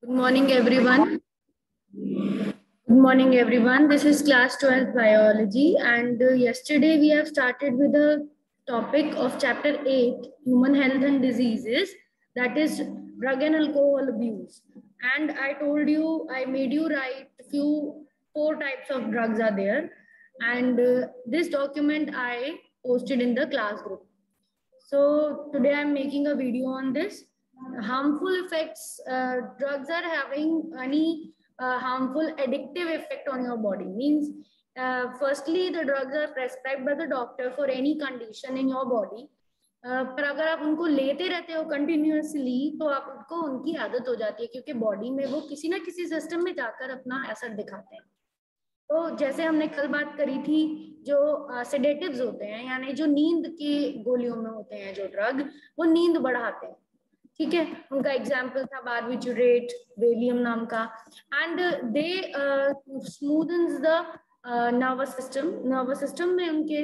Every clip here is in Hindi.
Good morning, everyone. Good morning, everyone. This is class 12 biology, and yesterday we have started with the topic of chapter 8, human health and diseases, that is drug and alcohol abuse. And I told you, I made you write four types of drugs are there, and this document I posted in the class group. So today I'm making a video on this. Harmful effects, drugs are having any harmful addictive effect on your body. Means firstly the drugs are prescribed by the doctor for any condition in your body. पर अगर आप उनको लेते रहते हो कंटिन्यूअसली तो आपको उनकी आदत हो जाती है क्योंकि बॉडी में वो किसी ना किसी सिस्टम में जाकर अपना असर दिखाते हैं। तो जैसे हमने कल बात करी थी जो सेडेटिव्स होते हैं यानी जो नींद की गोलियों में होते हैं जो ड्रग वो नींद बढ़ाते हैं। ठीक है, उनका एग्जाम्पल था बार्बिटूरेट, वेलियम नाम का। And they smoothens the nervous system में उनके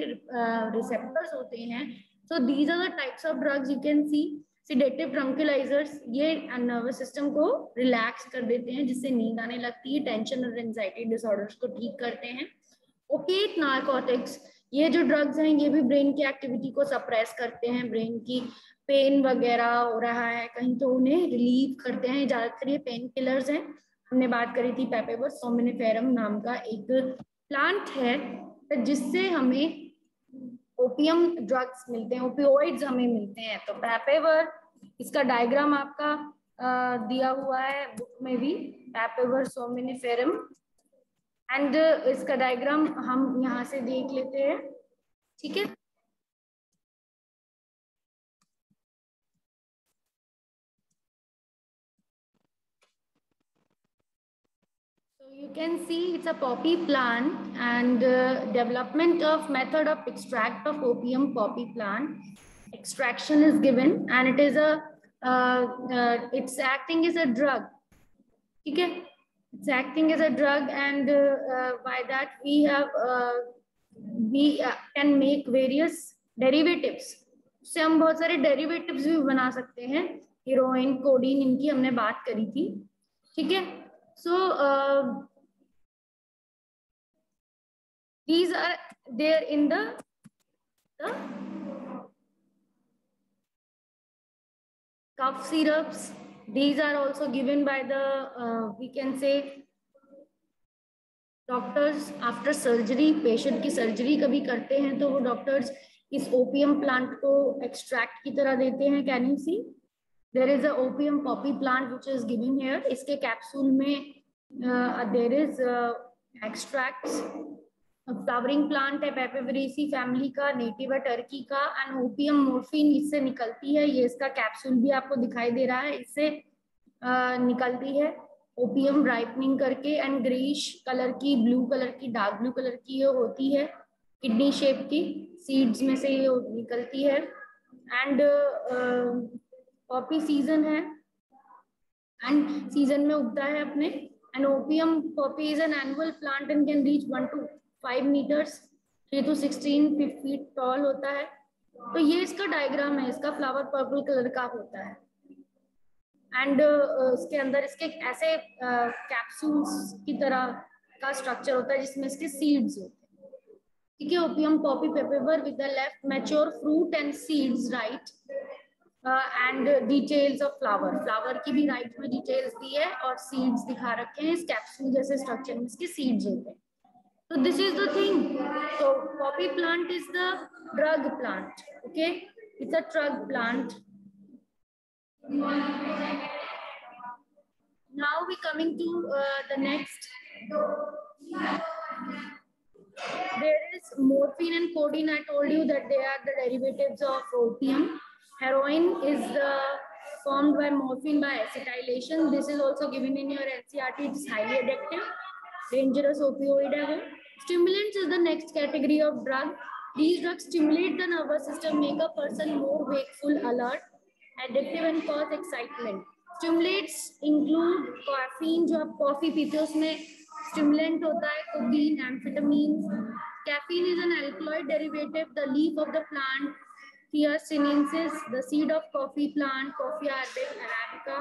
रिसेप्टर्स होते हैं। So these are the types of drugs you can see. Sedative tranquilizers ये नर्वस सिस्टम को रिलैक्स कर देते हैं जिससे नींद आने लगती है, टेंशन और एंजाइटी डिसऑर्डर्स को ठीक करते हैं। ओपिएट नार्कोटिक्स, ये जो ड्रग्स हैं ये भी ब्रेन की एक्टिविटी को सप्रेस करते हैं, ब्रेन की पेन वगैरह हो रहा है कहीं तो उन्हें रिलीव करते हैं। ज्यादातर ये पेन किलर्स हैं। हमने बात करी थी पेपेवर सोमनिफेरम नाम का एक प्लांट है जिससे हमें ओपियम ड्रग्स मिलते हैं, ओपियोइड्स हमें मिलते हैं। तो पेपेवर, इसका डायग्राम आपका दिया हुआ है बुक में भी, पेपेवर सोमनिफेरम। एंड इसका डायग्राम हम यहाँ से देख लेते हैं। ठीक है, so you can see it's a poppy plant and development of method of extract of opium poppy plant. Extraction is given and it is a it's acting as a drug. Okay, it's acting as a drug and by that we can make various derivatives. उससे हम बहुत सारे derivatives भी बना सकते हैं। हीरोइन, कोडीन, इनकी हमने बात करी थी। ठीक है, so these are there in the cough syrups. These are also given by the we can say doctors after surgery. Patient की सर्जरी कभी करते हैं तो वो डॉक्टर्स इस ओपियम प्लांट को एक्सट्रैक्ट की तरह देते हैं। Can you see there is a opium poppy plant which is given here. इसके कैप्सूल में there is extracts. Flowering plant है पेपेवरेसी फैमिली का, नेटिव है टर्की का। एंड ओपियम मोर्फिन इससे निकलती है, ये इसका कैप्सूल भी आपको दिखाई दे रहा है, इससे निकलती है ओपियम राइपनिंग करके। एंड ग्रेइश कलर की, ब्लू कलर की, डार्क ब्लू कलर की ये होती है, किडनी शेप की सीड्स में से ये निकलती है। एंड पॉपी सीजन है एंड सीजन में उगता है अपने। And opium poppy is an annual plant and can reach 1 to 5 meters, 3 to 16 feet tall होता है। तो ये इसका डायग्राम है, इसका फ्लावर पर्पल कलर का होता है। एंड इसके अंदर इसके ऐसे कैप्सूल्स की तरह का स्ट्रक्चर होता है जिसमें इसके सीड्स होते हैं। ठीक है, opium Poppy paper with the left mature fruit and seeds right and details of flower. Flower की भी राइट में डिटेल्स दी है और सीड्स दिखा रखे हैं। इस कैप्सूल जैसे स्ट्रक्चर में इसके सीड्स होते हैं। तो दिस इज द थिंग। तो Poppy plant is the drug plant. Okay, it's a drug plant. Now we coming to the next. There is morphine and codeine. I told you that they are the derivatives of opium. Heroin is formed by morphine by acetylation. This is also given in your NCERT. It's highly addictive, dangerous opioid. Stimulants is the next category of drug. These drugs stimulate the nervous system, make a person more wakeful, alert, addictive and cause excitement. Stimulants include caffeine, जो आप कॉफी पीते हो उसमें stimulant होता है, codeine, amphetamines. Caffeine is an alkaloid derivative, the leaf of the plant, theacinensis, the seed of coffee plant, Coffea arabica,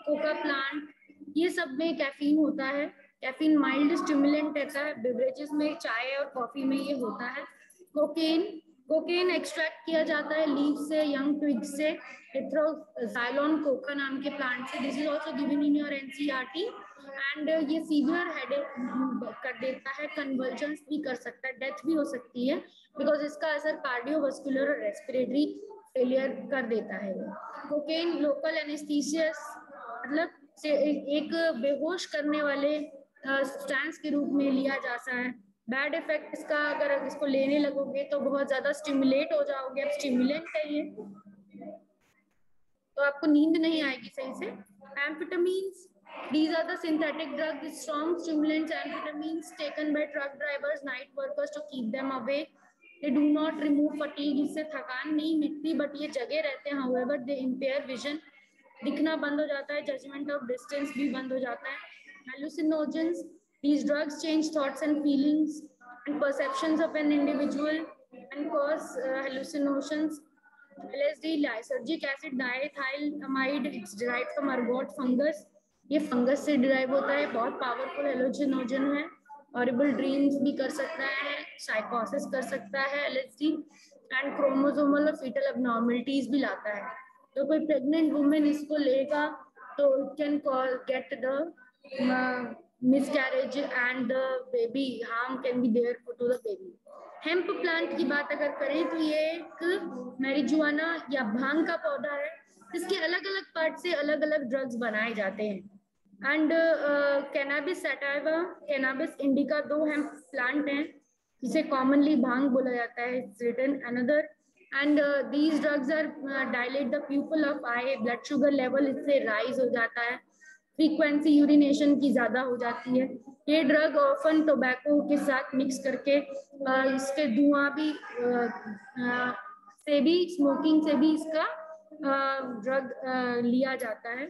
coca plant. ये सब में कैफीन होता है। कैफीन माइल्ड स्टिमुलेंट रहता है, बेवरेजेस में चाय और कॉफी में ये होता है। कोकेन, कोकेन एक्सट्रैक्ट किया जाता है लीव से, यंग ट्विग से, टेट्राजाइलोन कोका नाम के प्लांट से। This is also given in your NCERT. And ये सीवियर हेडेक कर देता है, कन्वर्जेंस भी कर सकता है, डेथ भी हो सकती है, बिकॉज इसका असर कार्डियोवास्कुलर और रेस्पिरेटरी फेलियर कर देता है। कोकेन लोकल एनेस्थीसियस, मतलब से एक बेहोश करने वाले सब्सटेंस के रूप में लिया जाता है। बैड इफेक्ट इसका, अगर इसको लेने लगोगे तो बहुत ज्यादा स्टिमुलेट हो जाओगे, अब स्टिमुलेंट है ये, तो आपको नींद नहीं आएगी सही से। Amphetamines, these are the synthetic drugs with strong stimulants. Amphetamines taken by truck drivers, night workers to keep them awake. They do not remove fatigue, इससे थकान नहीं मिटती, बट ये जगे रहते हैं। however they impair vision, दिखना बंद हो जाता है, जजमेंट ऑफ डिस्टेंस भी बंद हो जाता है। hallucinogens, these drugs change thoughts and feelings and perceptions of an individual and cause hallucinations। LSD, lysergic acid diethylamide, it's derived from ergot fungus, ये फंगस से डिराइव होता है, बहुत पावरफुल हेलोजिनोजन है। हॉरिबल ड्रीम्स भी कर सकता है, साइकोसिस कर सकता है एलएसडी, एंड क्रोमोसोमल और फीटल एबनॉर्मलिटीज भी लाता है। तो कोई प्रेग्नेंट वुमेन इसको लेगा तो it can call get the miscarriage and the baby harm can be there to the baby। Hemp plant की बात अगर करें तो ये एक मैरिजुआना या भांग का पौधा है, इसके अलग अलग पार्ट से अलग अलग ड्रग्स बनाए जाते हैं। And cannabis sativa, cannabis indica, दो हेम्प प्लांट हैं जिसे कॉमनली भांग बोला जाता है, it's written another. And these drugs are dilate the pupil of eye, blood sugar level इससे राइज हो जाता है, फ्रीक्वेंसी यूरिनेशन की ज्यादा हो जाती है। ये ड्रग ऑफन टोबैको के साथ मिक्स करके इसके धुआं भी से भी, स्मोकिंग से भी इसका ड्रग लिया जाता है।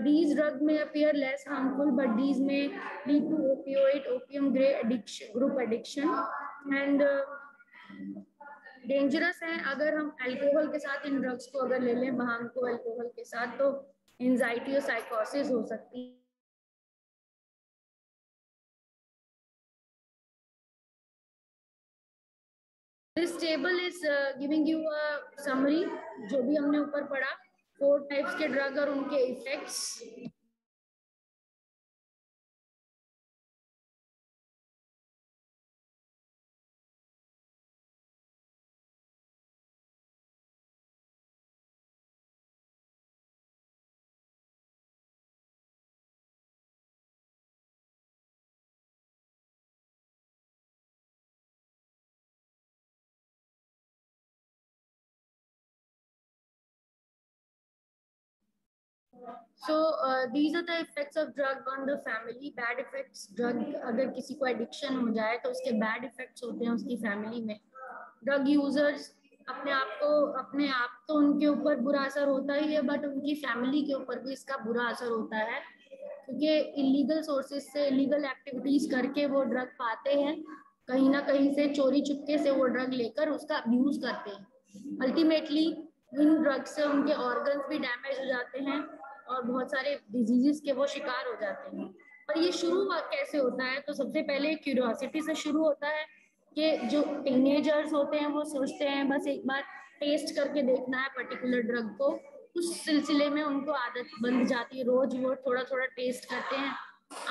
these drug may appear less harmful but these may lead to opioid opium group addiction and dangerous है। अगर हम अल्कोहल के साथ इन ड्रग्स को अगर ले लें, भांग को अल्कोहल के साथ, तो एंजाइटी और साइकोसिस हो सकती है। This table is giving you a summary, जो भी हमने ऊपर पढ़ा, 4 टाइप्स के ड्रग और उनके effects. So these are the effects of drug on the family. Bad effects, drug अगर किसी को एडिक्शन हो जाए तो उसके बैड इफेक्ट्स होते हैं उसकी फैमिली में। ड्रग यूजर्स अपने आप तो उनके ऊपर बुरा असर होता ही है, बट उनकी फैमिली के ऊपर भी इसका बुरा असर होता है, क्योंकि इलीगल सोर्सेज से इलीगल एक्टिविटीज करके वो ड्रग पाते हैं, कहीं ना कहीं से चोरी चुपके से वो ड्रग लेकर उसका अब्यूज करते हैं। अल्टीमेटली इन ड्रग से उनके ऑर्गन्स भी डैमेज हो जाते हैं और बहुत सारे डिजीजेस के वो शिकार हो जाते हैं। और ये शुरू कैसे होता है, तो सबसे पहले क्यूरियोसिटी से शुरू होता है कि जो टीनेजर्स होते हैं वो सोचते हैं बस एक बार टेस्ट करके देखना है पर्टिकुलर ड्रग को, उस सिलसिले में उनको आदत बन जाती है, रोज वो थोड़ा थोड़ा टेस्ट करते हैं,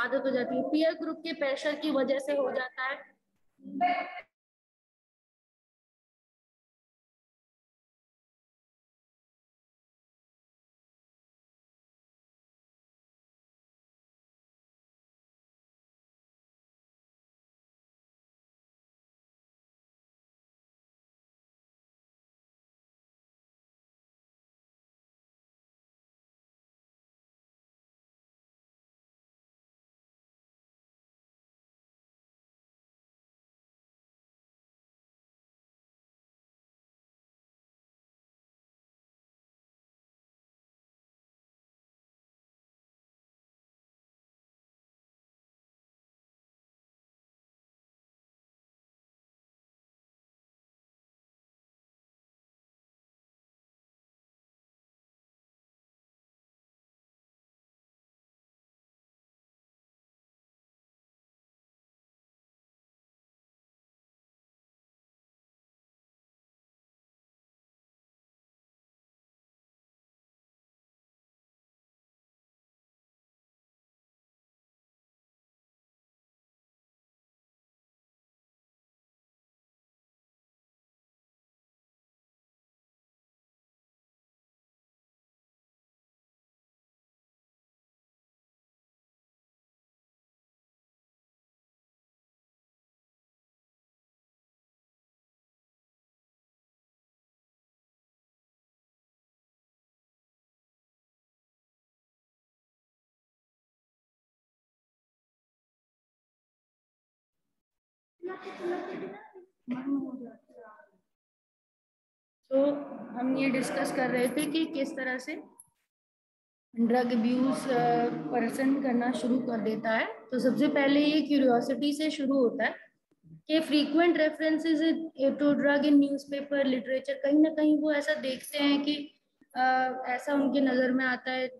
आदत हो जाती है। पीयर ग्रुप के प्रेशर की वजह से हो जाता है। तो हम ये डिस्कस कर रहे थे कि किस तरह से ड्रग अब्यूज पर्सन करना शुरू कर देता है। तो सबसे पहले ये क्यूरियोसिटी से शुरू होता है कि frequent references to drug in newspaper literature, कहीं ना कहीं वो ऐसा देखते हैं कि ऐसा उनके नज़र में आता है,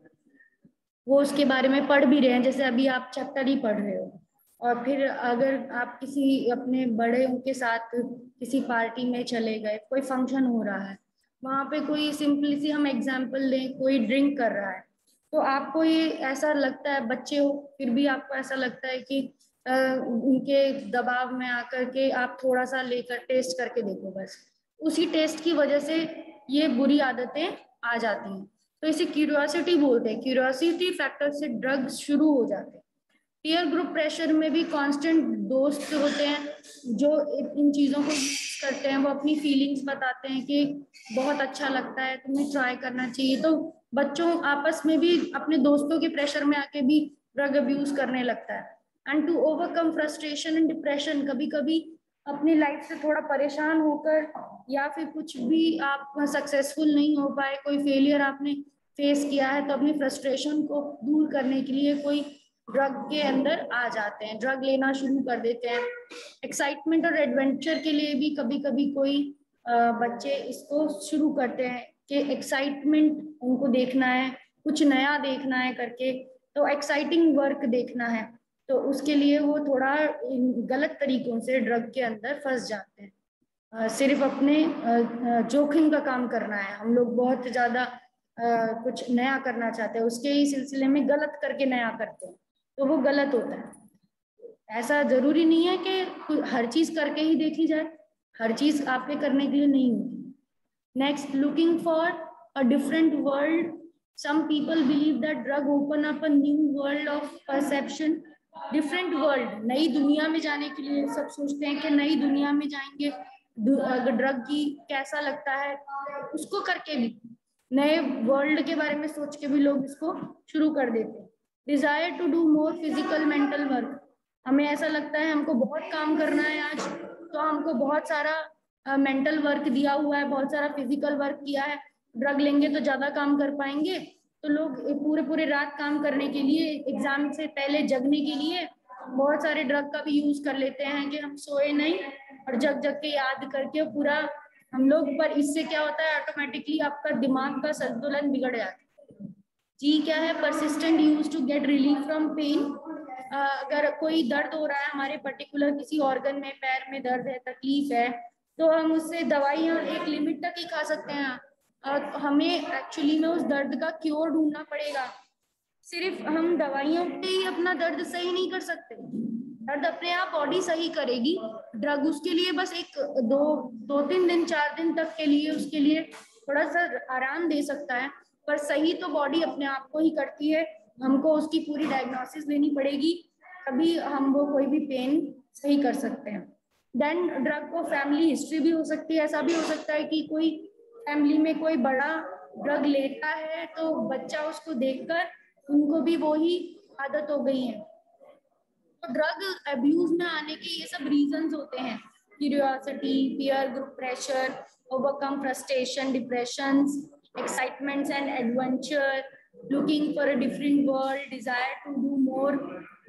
वो उसके बारे में पढ़ भी रहे हैं। जैसे अभी आप चैप्टर ही पढ़ रहे हो, और फिर अगर आप किसी अपने बड़े के साथ किसी पार्टी में चले गए, कोई फंक्शन हो रहा है, वहां पे कोई सिंपली सी हम एग्जांपल लें, कोई ड्रिंक कर रहा है, तो आपको ये ऐसा लगता है, बच्चे हो फिर भी आपको ऐसा लगता है कि उनके दबाव में आकर के आप थोड़ा सा लेकर टेस्ट करके देखो, बस उसी टेस्ट की वजह से ये बुरी आदतें आ जाती हैं। तो इसे क्यूरियोसिटी बोलते हैं। क्यूरियोसिटी फैक्टर से ड्रग्स शुरू हो जाते हैं। पीयर ग्रुप प्रेशर में भी कांस्टेंट दोस्त होते हैं जो इन चीज़ों को यूज करते हैं। वो अपनी फीलिंग्स बताते हैं कि बहुत अच्छा लगता है, तुम्हें ट्राई करना चाहिए। तो बच्चों आपस में भी अपने दोस्तों के प्रेशर में आके भी ड्रग अब्यूज करने लगता है। And to overcome frustration and depression, कभी कभी अपनी लाइफ से थोड़ा परेशान होकर या फिर कुछ भी आप सक्सेसफुल नहीं हो पाए, कोई फेलियर आपने फेस किया है, तो अपनी फ्रस्ट्रेशन को दूर करने के लिए कोई ड्रग के अंदर आ जाते हैं, ड्रग लेना शुरू कर देते हैं। एक्साइटमेंट और एडवेंचर के लिए भी कभी कभी कोई बच्चे इसको शुरू करते हैं कि एक्साइटमेंट उनको देखना है, कुछ नया देखना है करके, तो एक्साइटिंग वर्क देखना है, तो उसके लिए वो थोड़ा गलत तरीकों से ड्रग के अंदर फंस जाते हैं। सिर्फ अपने जोखिम का काम करना है, हम लोग बहुत ज्यादा कुछ नया करना चाहते हैं, उसके ही सिलसिले में गलत करके नया करते हैं, तो वो गलत होता है। ऐसा जरूरी नहीं है कि हर चीज करके ही देखी जाए, हर चीज आपके करने के लिए नहीं होती। Next, looking for a different world. Some people believe that drug open up a new world of perception. Different world, नई दुनिया में जाने के लिए सब सोचते हैं कि नई दुनिया में जाएंगे, ड्रग की कैसा लगता है, उसको करके भी नए वर्ल्ड के बारे में सोच के भी लोग इसको शुरू कर देते हैं। Desire to do more physical mental work, हमें ऐसा लगता है हमको बहुत काम करना है आज, तो हमको बहुत सारा मेंटल वर्क दिया हुआ है, बहुत सारा फिजिकल वर्क किया है, ड्रग लेंगे तो ज्यादा काम कर पाएंगे। तो लोग पूरे पूरे रात काम करने के लिए, एग्जाम से पहले जगने के लिए बहुत सारे ड्रग का भी यूज कर लेते हैं कि हम सोए नहीं और जग जग के याद करके पूरा हम लोग। पर इससे क्या होता है, ऑटोमेटिकली आपका दिमाग का संतुलन बिगड़ जाता है। जी क्या है, persistent use to get relief from pain. अगर कोई दर्द हो रहा है हमारे पर्टिकुलर किसी ऑर्गन में, पैर में दर्द है, तकलीफ है, तो हम उससे दवाइयाँ एक लिमिट तक ही खा सकते हैं। हमें एक्चुअली में उस दर्द का क्योर ढूंढना पड़ेगा। सिर्फ हम दवाइयों पे ही अपना दर्द सही नहीं कर सकते, दर्द अपने आप बॉडी सही करेगी। ड्रग उसके लिए बस एक दो तीन दिन, 4 दिन तक के लिए उसके लिए थोड़ा सा आराम दे सकता है, पर सही तो बॉडी अपने आप को ही करती है। हमको उसकी पूरी डायग्नोसिस लेनी पड़ेगी, तभी हम वो कोई भी पेन सही कर सकते हैं। देन ड्रग को फैमिली हिस्ट्री भी हो सकती है। ऐसा भी हो सकता है कि कोई फैमिली में कोई बड़ा ड्रग लेता है तो बच्चा उसको देखकर उनको भी वो ही आदत हो गई है। तो ड्रग अब्यूज में आने के ये सब रीजंस होते हैं, curiosity, peer group pressure, overcome frustration, depression, excitements and adventure, looking for a different world, desire to do more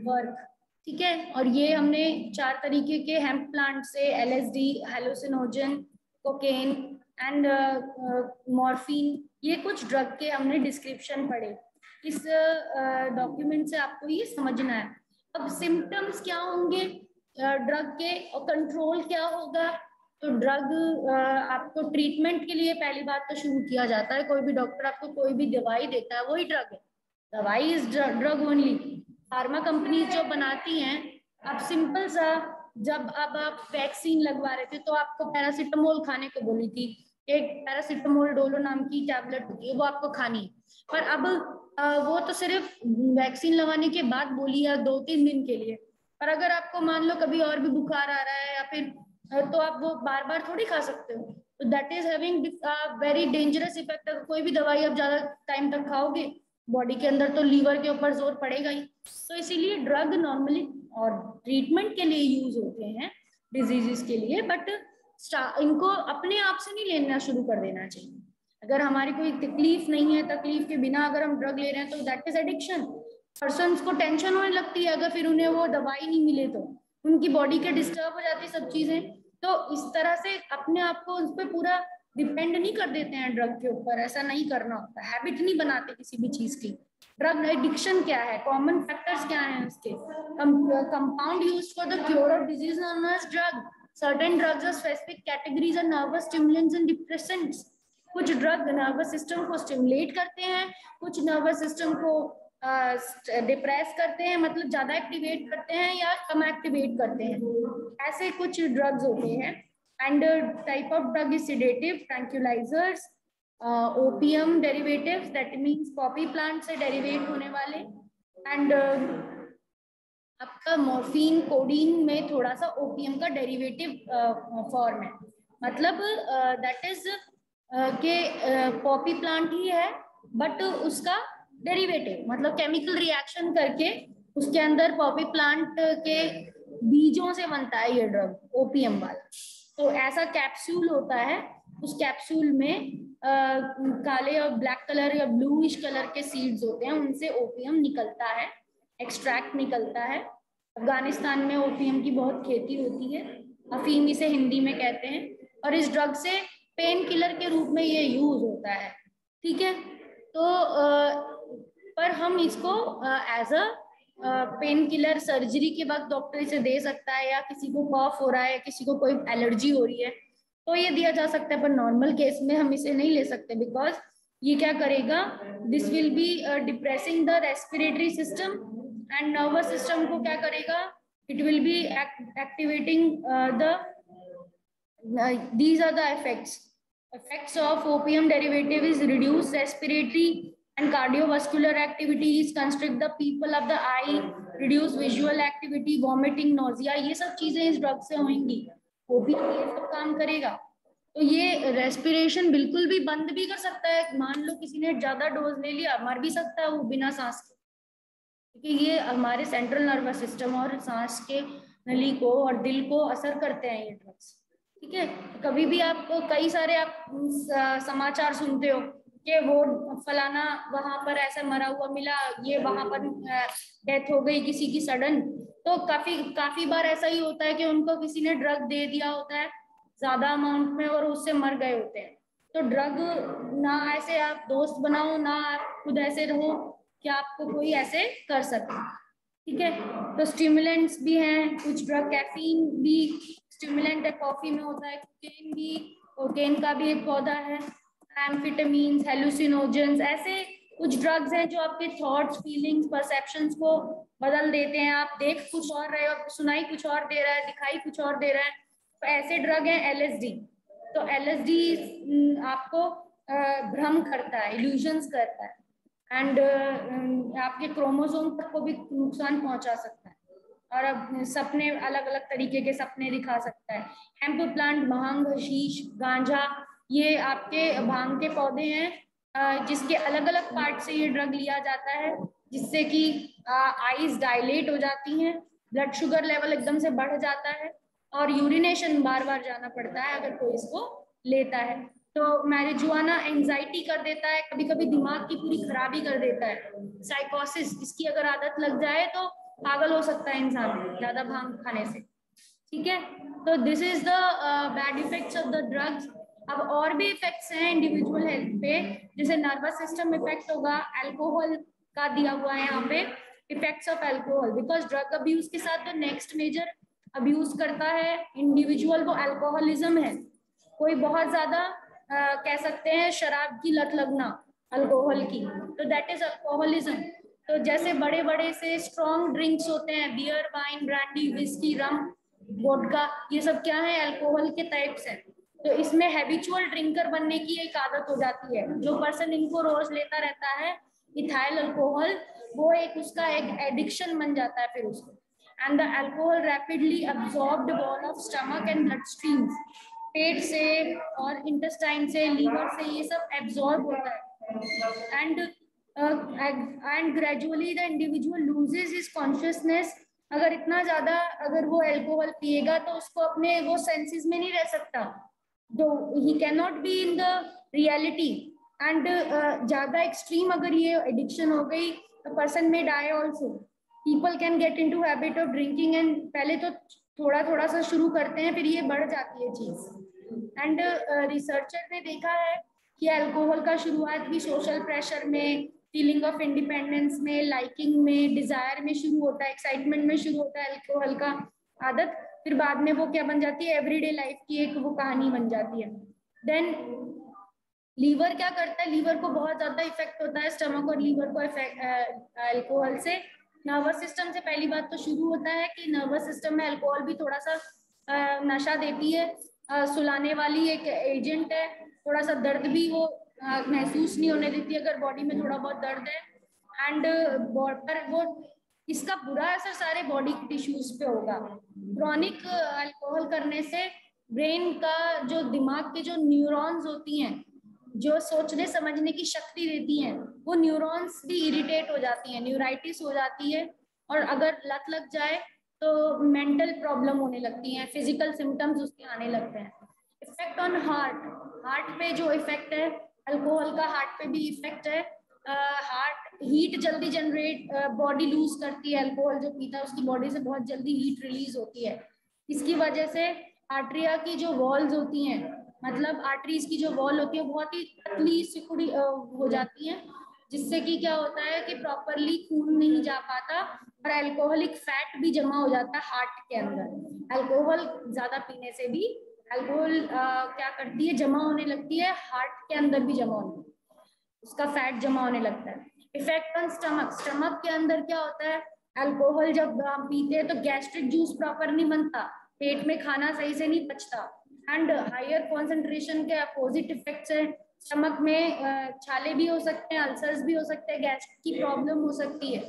work. ठीक है, और ये हमने 4 तरीके के हेम्प प्लांट से LSD, hallucinogen, cocaine and morphine, ये कुछ ड्रग के हमने डिस्क्रिप्शन पढ़े। इस डॉक्यूमेंट से आपको ये समझना है। अब सिम्टम्स क्या होंगे ड्रग के, और कंट्रोल क्या होगा। तो ड्रग आपको ट्रीटमेंट के लिए पहली बात तो शुरू किया जाता है, कोई भी डॉक्टर आपको कोई भी दवाई देता है वही ड्रग है, दवाई is drug only. Pharma company जो बनाती हैं, अब सिंपल सा, जब अब आप वैक्सीन लगवा रहे थे तो आपको पैरासीटामोल खाने को बोली थी, एक पैरासीटामोल डोलो नाम की टैबलेट होती है, वो आपको खानी है। पर अब वो तो सिर्फ वैक्सीन लगाने के बाद बोली है 2-3 दिन के लिए, पर अगर आपको मान लो कभी और भी बुखार आ रहा है या फिर तो आप वो बार बार थोड़ी खा सकते हो। तो that is having very dangerous effect. अगर कोई भी दवाई आप ज्यादा टाइम तक खाओगे बॉडी के अंदर तो लीवर के ऊपर जोर पड़ेगा ही। तो इसीलिए ड्रग नॉर्मली और ट्रीटमेंट के लिए यूज होते हैं, डिजीजेस के लिए, बट इनको अपने आप से नहीं लेना शुरू कर देना चाहिए। अगर हमारी कोई तकलीफ नहीं है, तकलीफ के बिना अगर हम ड्रग ले रहे हैं तो दैट इज एडिक्शन। पर्सन को टेंशन होने लगती है अगर फिर उन्हें वो दवाई नहीं मिले तो उनकी बॉडी के डिस्टर्ब हो जाती है सब चीजें। तो इस तरह से अपने आप को उस पर पूरा डिपेंड नहीं कर देते हैं ड्रग के ऊपर, ऐसा नहीं करना होता, हैबिट नहीं बनाते किसी भी चीज की। ड्रग एडिक्शन क्या है, कॉमन फैक्टर्स क्या हैं उसके, compound use for the cure of disease known as drug. Certain drugs are specific categories are nervous stimulants and depressants. कुछ ड्रग नर्वस सिस्टम को स्टिमुलेट करते हैं, कुछ नर्वस सिस्टम को डिप्रेस करते हैं, मतलब ज्यादा एक्टिवेट करते हैं या कम एक्टिवेट करते हैं, ऐसे कुछ ड्रग्स होते हैं। And type of drug is sedative, tranquillisers, opium derivatives, that means Poppy plant से डेरिवेट होने वाले। एंड आपका मॉर्फिन कोडीन में थोड़ा सा ओपियम का डेरिवेटिव फॉर्म है, मतलब दैट इज के पॉपी प्लांट ही है बट उसका डेरिवेटिव, मतलब केमिकल रिएक्शन करके उसके अंदर पॉपी प्लांट के बीजों से बनता है ये ड्रग ओपियम वाला। तो ऐसा कैप्सूल होता है, उस कैप्सूल में काले और ब्लैक कलर या ब्लूइश कलर के सीड्स होते हैं, उनसे ओपियम निकलता है, एक्सट्रैक्ट निकलता है। अफगानिस्तान में ओपियम की बहुत खेती होती है, अफीम इसे हिंदी में कहते हैं, और इस ड्रग से पेन किलर के रूप में ये यूज होता है। ठीक है, तो पर हम इसको as a painkiller surgery के वक्त डॉक्टर इसे दे सकता है, या किसी को कॉफ हो रहा है, किसी को कोई एलर्जी हो रही है तो ये दिया जा सकता है, पर नॉर्मल केस में हम इसे नहीं ले सकते बिकॉज ये क्या करेगा, this will be depressing the respiratory system and nervous system को क्या करेगा, it will be activating the these are the effects of opium derivative is reduce respiratory and cardiovascular activities, constrict the pupil of the eye, reduce visual activity, vomiting, nausea, ये सब चीजें इस ड्रग से होंगी। ओपियम ये सब काम करेगा। तो ये रेस्पिरेशन बिल्कुल भी बंद भी कर सकता है, मान लो किसी ने ज्यादा डोज ले लिया मर भी सकता है वो बिना सांस के, क्योंकि ये हमारे सेंट्रल नर्वस सिस्टम और सांस के नली को और दिल को असर करते हैं ये ड्रग्स। ठीक है, कभी भी आप कई सारे आप समाचार सुनते हो कि वो फलाना वहां पर ऐसा मरा हुआ मिला, ये वहां पर डेथ हो गई किसी की सडन, तो काफी बार ऐसा ही होता है कि उनको किसी ने ड्रग दे दिया होता है ज्यादा अमाउंट में और उससे मर गए होते हैं। तो ड्रग ना ऐसे आप दोस्त बनाओ, ना आप खुद ऐसे रहो कि आपको कोई ऐसे कर सके। ठीक है, तो स्टिमुलेंट्स भी हैं कुछ ड्रग, कैफीन भी स्टिमुलेंट है, कॉफी में होता है, कोकेन भी, कोकेन का भी एक पौधा है, एम्फिटामिन्स, हेलुसिनोजेंस, ऐसे कुछ ड्रग्स हैं जो आपके थॉट्स, फीलिंग्स, परसेप्शंस को बदल देते हैं। आप देख कुछ और रहे हो, सुनाई कुछ और दे रहा है, दिखाई कुछ और दे रहा है, तो ऐसे ड्रग हैं एलएसडी। तो एलएसडी आपको भ्रम करता है, इल्यूजन्स करता है, एंड आपके क्रोमोसोम तक को भी नुकसान पहुंचा सकता है, और अब सपने अलग अलग तरीके के सपने दिखा सकता है। हेम्प प्लांट, भांग, हशीश, गांजा, ये आपके भांग के पौधे हैं जिसके अलग अलग पार्ट से ये ड्रग लिया जाता है, जिससे कि आईज डायलेट हो जाती हैं, ब्लड शुगर लेवल एकदम से बढ़ जाता है, और यूरिनेशन बार बार जाना पड़ता है अगर कोई इसको लेता है। तो मैरिजुआना एंजाइटी कर देता है, कभी कभी दिमाग की पूरी खराबी कर देता है, साइकोसिस, इसकी अगर आदत लग जाए तो पागल हो सकता है इंसान ज्यादा भांग खाने से। ठीक है, तो this is the bad effects of the drugs. अब और भी इफेक्ट्स हैं इंडिविजुअल हेल्थ पे, जैसे नर्वस सिस्टम इफेक्ट होगा, अल्कोहल का दिया हुआ है यहाँ पे, effects of alcohol, because drug abuse के साथ द नेक्स्ट मेजर अब्यूज करता है इंडिविजुअल वो अल्कोहलिज्म है। कोई बहुत ज्यादा कह सकते हैं शराब की लत लगना, अल्कोहल की, तो दैट इज अल्कोहलिज्म। तो जैसे बड़े बड़े से स्ट्रॉन्ग ड्रिंक्स होते हैं, बियर, वाइन, ब्रांडी, विस्की, रम, वोडका, ये सब क्या है, अल्कोहल के टाइप्स हैं। तो इसमें हैबिचुअल ड्रिंकर बनने की एक आदत हो जाती है, जो पर्सन इनको रोज लेता रहता है इथाइल अल्कोहल, वो एक उसका एक एडिक्शन बन जाता है फिर उसको। And the alcohol rapidly absorbed wall of stomach and blood streams, पेट से और इंटेस्टाइन से, लीवर से, ये सब एब्सॉर्ब होता है, and gradually the individual loses his consciousness अगर इतना ज्यादा अगर वो अल्कोहल पिएगा तो उसको अपने वो सेंसेस में नहीं रह सकता, तो he can not be in the reality. And ज्यादा एक्सट्रीम अगर ये एडिक्शन हो गई, the person may die also. People can get into habit of drinking, and पहले तो थोड़ा थोड़ा सा शुरू करते हैं, फिर ये बढ़ जाती है चीज। एंड रिसर्चर ने देखा है कि अल्कोहल का शुरुआत भी सोशल प्रेशर में, फीलिंग ऑफ इंडिपेंडेंस में, लाइकिंग में, डिजायर में शुरू होता है, एक्साइटमेंट में शुरू होता है अल्कोहल का आदत। फिर बाद में वो क्या बन जाती है, एवरीडे लाइफ की एक वो कहानी बन जाती है। देन लीवर क्या करता है, लीवर को बहुत ज्यादा इफेक्ट होता है, स्टमक और लीवर को इफेक्ट अल्कोहल से। नर्वस सिस्टम से पहली बात तो शुरू होता है कि नर्वस सिस्टम में अल्कोहल भी थोड़ा सा नशा देती है, सुलाने वाली एक एजेंट है। थोड़ा सा दर्द भी वो महसूस नहीं होने देती अगर बॉडी में थोड़ा बहुत दर्द है। एंड पर वो इसका बुरा असर सारे बॉडी के टिश्यूज पे होगा। क्रॉनिक अल्कोहल करने से ब्रेन का जो दिमाग के जो न्यूरॉन्स होती हैं, जो सोचने समझने की शक्ति देती हैं, वो न्यूरॉन्स भी इरिटेट हो जाती हैं, न्यूराइटिस हो जाती है। और अगर लत लग जाए तो मेंटल प्रॉब्लम होने लगती हैं, फिजिकल सिम्टम्स उसके आने लगते हैं। इफेक्ट ऑन हार्ट, हार्ट पे जो इफेक्ट है अल्कोहल का, हार्ट पे भी इफेक्ट है। हार्ट हीट जल्दी जनरेट, बॉडी लूज करती है, अल्कोहल जो पीता है उसकी बॉडी से बहुत जल्दी हीट रिलीज होती है। इसकी वजह से आर्टरिया की जो वॉल्स होती हैं, मतलब आर्टरीज की जो वॉल होती है बहुत ही पतली सिकुड़ी हो जाती है, जिससे कि क्या होता है कि प्रॉपरली खून नहीं जा पाता और अल्कोहलिक फैट भी जमा हो जाता है हार्ट के अंदर। अल्कोहल ज्यादा पीने से भी अल्कोहल क्या करती है, जमा होने लगती है हार्ट के अंदर भी, जमा होने, उसका फैट जमा होने लगता है। इफेक्ट ऑन स्टमक, स्टमक के अंदर क्या होता है, अल्कोहल जब हम पीते हैं तो गैस्ट्रिक जूस प्रॉपर नहीं बनता, पेट में खाना सही से नहीं पचता। एंड हायर कॉन्सेंट्रेशन के अपोजिट इफेक्ट्स है, स्टमक में छाले भी हो सकते हैं, अल्सर्स भी हो सकते हैं, गैस की प्रॉब्लम हो सकती है।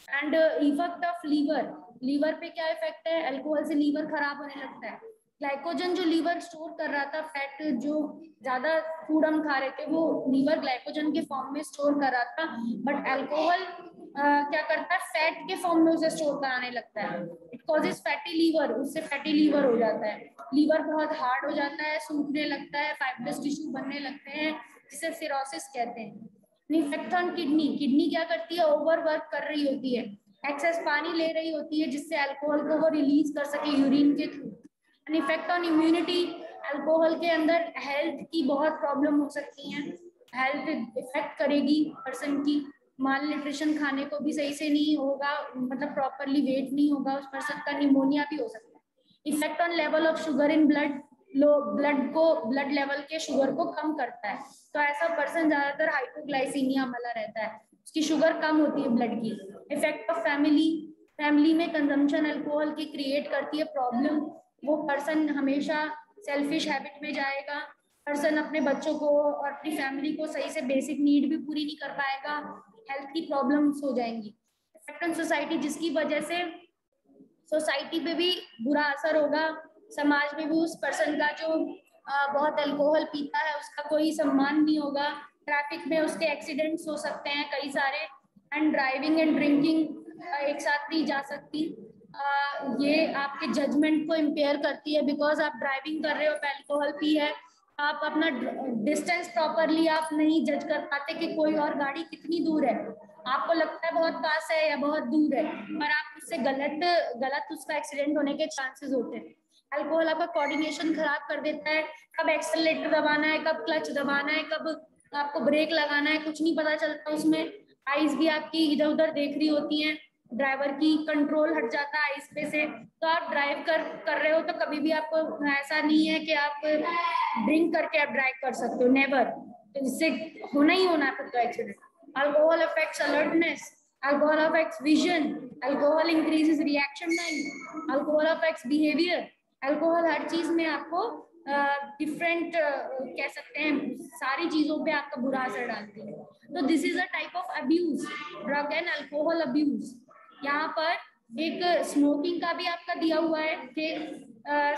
And effect of liver, liver पे क्या इफेक्ट है, अल्कोहल से लीवर खराब होने लगता है। ग्लाइकोजन जो लीवर स्टोर कर रहा था, फैट जो ज्यादा फूड हम खा रहे थे वो लीवर ग्लाइकोजन के फॉर्म में स्टोर कर रहा था, बट अल्कोहल क्या करता है, फैट के फॉर्म में उसे स्टोर कराने लगता है। इट कॉजेज फैटी लीवर, उससे फैटी लीवर हो जाता है, लीवर बहुत हार्ड हो जाता है, सूखने लगता है, फाइब्रस टिश्यू बनने लगते हैं, जिसे सिरोसिस कहते हैं। इफेक्ट ऑन किडनी, किडनी क्या करती है, ओवर वर्क कर रही होती है, एक्सेस पानी ले रही होती है जिससे अल्कोहल को वो रिलीज कर सके यूरिन के through. An effect on immunity, alcohol के अंदर हेल्थ की बहुत प्रॉब्लम हो सकती है, हेल्थ इफेक्ट करेगी पर्सन की। माल न्यूट्रिशन, खाने को भी सही से नहीं होगा, मतलब प्रॉपरली वेट नहीं होगा उस पर्सन का, निमोनिया भी हो सकता है। Effect on level of sugar in blood, low blood को, ब्लड लेवल के शुगर को कम करता है, तो ऐसा पर्सन ज्यादातर हाइपोग्लाइसीमिया वाला रहता है, उसकी शुगर कम होती है ब्लड की। इफेक्ट ऑफ फैमिली, फैमिली में कंजम्पशन अल्कोहल की क्रिएट करती है प्रॉब्लम, वो पर्सन हमेशा सेल्फिश हैबिट में जाएगा, पर्सन अपने बच्चों को और अपनी फैमिली को सही से बेसिक नीड भी पूरी नहीं कर पाएगा, हेल्थ की प्रॉब्लम्स हो जाएंगी। इफेक्ट ऑन सोसाइटी, जिसकी वजह से सोसाइटी पे भी बुरा असर होगा, समाज में भी उस पर्सन का जो बहुत अल्कोहल पीता है उसका कोई सम्मान नहीं होगा, ट्रैफिक में उसके एक्सीडेंट्स हो सकते हैं कई सारे। एंड ड्राइविंग एंड ड्रिंकिंग एक साथ नहीं जा सकती, ये आपके जजमेंट को इम्पेयर करती है, बिकॉज आप ड्राइविंग कर रहे हो अल्कोहल पी है, आप अपना डिस्टेंस प्रॉपरली आप नहीं जज कर पाते कि कोई और गाड़ी कितनी दूर है, आपको लगता है बहुत पास है या बहुत दूर है, पर आप उससे गलत गलत उसका एक्सीडेंट होने के चांसेस होते हैं। अल्कोहल आपका कोऑर्डिनेशन खराब कर देता है, कब एक्सेलरेटर दबाना है, कब क्लच दबाना है, कब आपको ब्रेक लगाना है, कुछ नहीं पता चलता उसमें। आईज भी आपकी इधर उधर देख रही होती हैं, ड्राइवर की कंट्रोल हट जाता है आईज पे से, तो आप ड्राइव कर रहे हो तो कभी भी आपको ऐसा नहीं है कि आप ड्रिंक करके आप ड्राइव कर सकते हो, नेवर, तो इससे होना ही होना है फिर तो accident. Alcohol affects alertness, alcohol affects vision, alcohol increases reaction time, alcohol affects behavior, alcohol हर चीज में आपको डिफरेंट कह सकते हैं, सारी चीजों पे आपका बुरा असर डालती है। तो this is a type of abuse, drug and alcohol abuse. यहाँ पर एक स्मोकिंग का भी आपका दिया हुआ है कि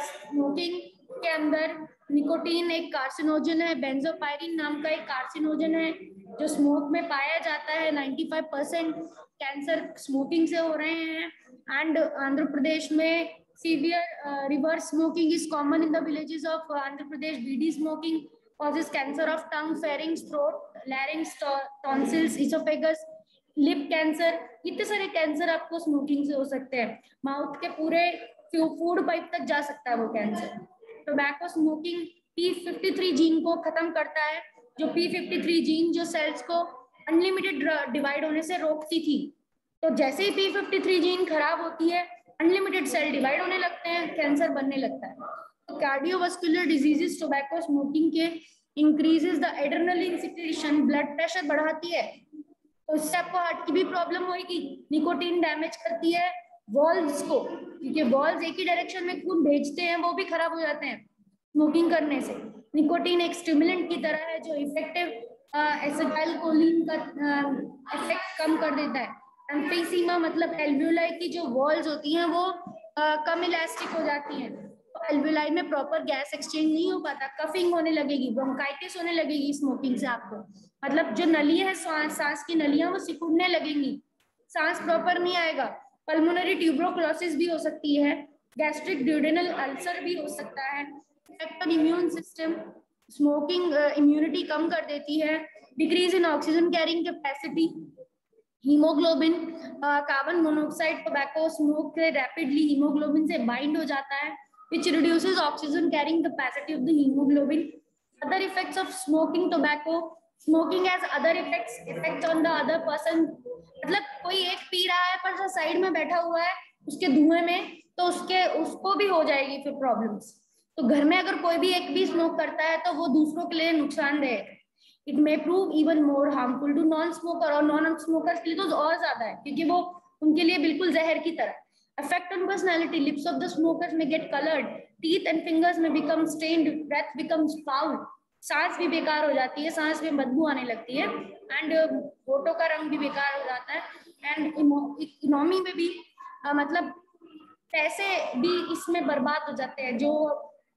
स्मोकिंग के अंदर निकोटीन एक कार्सिनोजन है, बेंजोपायरिन नाम का एक कार्सिनोजन है जो स्मोक में पाया जाता है। 95% कैंसर स्मोकिंग से हो रहे हैं। एंड आंध्र प्रदेश में severe reverse smoking is common in the villages of Andhra Pradesh. Bidi smoking causes cancer of tongue, pharynx, throat, larynx, tonsils, esophagus, lip cancer. इतने सारे कैंसर आपको स्मोकिंग से हो सकते हैं. माउथ के पूरे फूड पाइप तक जा सकता है वो cancer. Tobacco smoking P53 gene को खत्म करता है. जो P53 जीन जो सेल्स को अनलिमिटेड डिवाइड होने से रोकती थी, तो जैसे ही P53 जीन खराब होती है, अनलिमिटेड सेल डिवाइड होने लगते हैं, कैंसर बनने लगता है. तो कार्डियोवास्कुलर डिजीजेस टोबैको स्मोकिंग के increases the adrenaline secretion, blood pressure बढ़ाती है, तो इससे आपको हार्ट की भी प्रॉब्लम होगी. निकोटीन डैमेज करती है वॉल्व्स को, क्योंकि वॉल्व्स एक ही डायरेक्शन में खून भेजते हैं, वो भी खराब हो जाते हैं स्मोकिंग करने से. निकोटीन एक स्टिमुलेंट की तरह है जो इफेक्टिव एसिटाइलकोलिन का इफेक्ट कम कर देता है. एम्फीसीमा मतलब एल्वियोलाई की जो वॉल्स होती हैं वो कम इलास्टिक हो जाती हैं, तो एल्वियोलाई में प्रॉपर गैस एक्सचेंज नहीं हो पाता, कफिंग होने लगेगी, ब्रोंकाइटिस होने लगेगी स्मोकिंग से आपको. मतलब जो नलियां है सांस की नलियां वो सिकुड़ने लगेंगी, सांस प्रॉपर नहीं आएगा. पल्मोनरी ट्यूबरोक्लोसिस भी हो सकती है, गैस्ट्रिक ड्यूडेनल अल्सर भी हो सकता है. Effect on immune system, smoking immunity कम कर देती है. Decrease in oxygen carrying capacity. Haemoglobin, carbon monoxide tobacco smoke से रैपिडली हीमोग्लोबिन से बाइंड हो जाता है, which reduces oxygen carrying capacity of the hemoglobin. Other effects of smoking tobacco. Smoking has other effects on the other person. मतलब कोई एक पी रहा है पर जो साइड में बैठा हुआ है उसके धुएं में, तो उसको भी हो जाएगी फिर प्रॉब्लम्स. तो घर में अगर कोई भी एक भी स्मोक करता है तो वो दूसरों के लिए नुकसानदेह है. It may prove even more harmful to non smoker, और नॉन स्मोकर्स के लिए तो और ज्यादा है, क्योंकि वो उनके लिए बिल्कुल जहर की तरह. Effect on personality. Lips of the smokers may get colored, teeth and fingers may become stained, breath becomes foul. सांस भी बेकार हो जाती है, सांस में बदबू आने लगती है, एंड होठों का रंग भी बेकार हो जाता है. एंड इकोनॉमी में भी मतलब पैसे भी इसमें बर्बाद हो जाते हैं. जो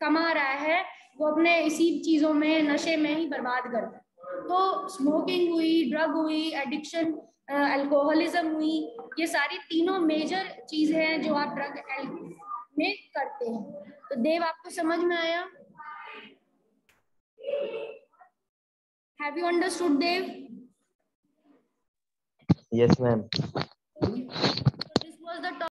कमा रहा है वो अपने इसी चीजों में, नशे में ही बर्बाद करता है. तो स्मोकिंग हुई, ड्रग हुई, एडिक्शन, अल्कोहलिज्म हुई, ये सारी तीनों मेजर चीज हैं जो आप ड्रग में करते हैं. तो देव, आपको समझ में आया? Have you understood Dev? Yes ma'am. This was the